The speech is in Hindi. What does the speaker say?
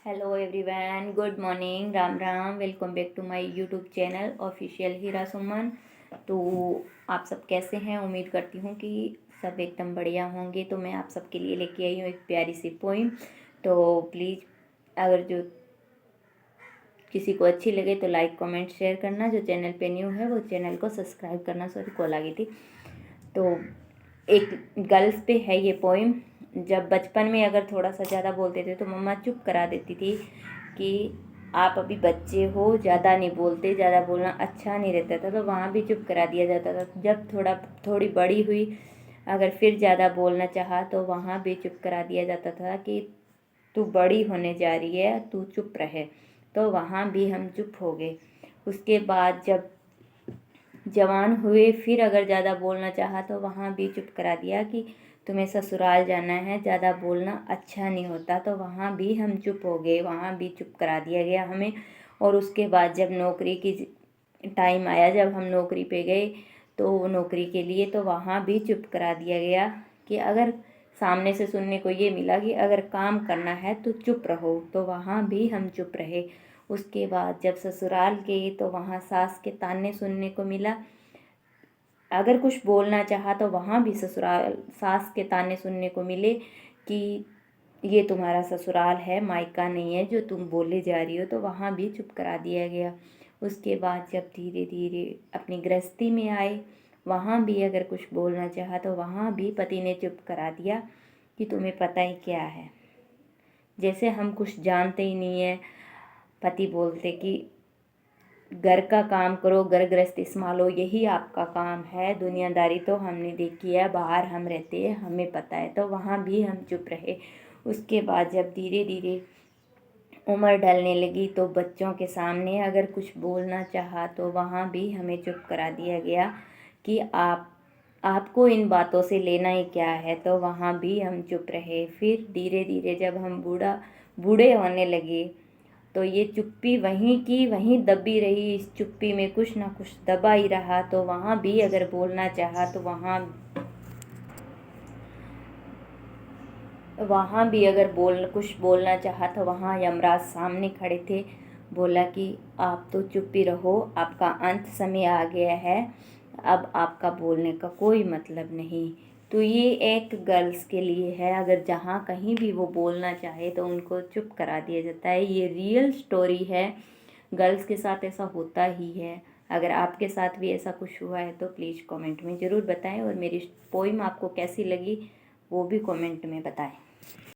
Hello everyone, good morning, Ram Ram. Welcome back to my YouTube channel official Heera Suman. तो आप सब कैसे हैं? उम्मीद करती हूँ कि सब एकदम बढ़िया होंगे। तो मैं आप सबके लिए लेके आई हूँ एक प्यारी सी पोइम। तो प्लीज़ अगर जो किसी को अच्छी लगे तो लाइक कमेंट शेयर करना। जो चैनल पे न्यू है वो चैनल को सब्सक्राइब करना। सॉरी, कॉल आ गई थी। तो एक गर्ल्स पे है ये पोइम। जब बचपन में अगर थोड़ा सा ज़्यादा बोलते थे तो मम्मा चुप करा देती थी कि आप अभी बच्चे हो, ज़्यादा नहीं बोलते, ज़्यादा बोलना अच्छा नहीं रहता था। तो वहाँ भी चुप करा दिया जाता था। जब थोड़ी बड़ी हुई, अगर फिर ज़्यादा बोलना चाहा तो वहाँ भी चुप करा दिया जाता था कि तू बड़ी होने जा रही है, तू चुप रहे। तो वहाँ भी हम चुप हो गए। उसके बाद जब जवान हुए, फिर अगर ज़्यादा बोलना चाहा तो वहाँ भी चुप करा दिया कि तुम्हें ससुराल जाना है, ज़्यादा बोलना अच्छा नहीं होता। तो वहाँ भी हम चुप हो गए, वहाँ भी चुप करा दिया गया हमें। और उसके बाद जब नौकरी की टाइम आया, जब हम नौकरी पे गए तो नौकरी के लिए, तो वहाँ भी चुप करा दिया गया कि अगर सामने से सुनने को ये मिला कि अगर काम करना है तो चुप रहो, तो वहाँ भी हम चुप रहे। उसके बाद जब ससुराल गए तो वहाँ सास के ताने सुनने को मिला। अगर कुछ बोलना चाहा तो वहाँ भी ससुराल सास के ताने सुनने को मिले कि ये तुम्हारा ससुराल है, मायका नहीं है जो तुम बोले जा रही हो। तो वहाँ भी चुप करा दिया गया। उसके बाद जब धीरे धीरे अपनी गृहस्थी में आए, वहाँ भी अगर कुछ बोलना चाहा तो वहाँ भी पति ने चुप करा दिया कि तुम्हें पता ही क्या है, जैसे हम कुछ जानते ही नहीं है। पति बोलते कि घर का काम करो, घर गृहस्थी संभालो, यही आपका काम है। दुनियादारी तो हमने देखी है, बाहर हम रहते हैं, हमें पता है। तो वहाँ भी हम चुप रहे। उसके बाद जब धीरे धीरे उम्र ढलने लगी तो बच्चों के सामने अगर कुछ बोलना चाहा तो वहाँ भी हमें चुप करा दिया गया कि आपको इन बातों से लेना ही क्या है। तो वहाँ भी हम चुप रहे। फिर धीरे धीरे जब हम बूढ़े होने लगे तो ये चुप्पी वहीं की वहीं दबी रही। इस चुप्पी में कुछ ना कुछ दबा ही रहा। तो वहाँ भी अगर बोलना चाहा तो वहाँ भी अगर कुछ बोलना चाहा तो वहाँ यमराज सामने खड़े थे। बोला कि आप तो चुप ही रहो, आपका अंत समय आ गया है, अब आपका बोलने का कोई मतलब नहीं। तो ये एक गर्ल्स के लिए है। अगर जहाँ कहीं भी वो बोलना चाहे तो उनको चुप करा दिया जाता है। ये रियल स्टोरी है, गर्ल्स के साथ ऐसा होता ही है। अगर आपके साथ भी ऐसा कुछ हुआ है तो प्लीज़ कमेंट में ज़रूर बताएं। और मेरी पोइम आपको कैसी लगी वो भी कमेंट में बताएं।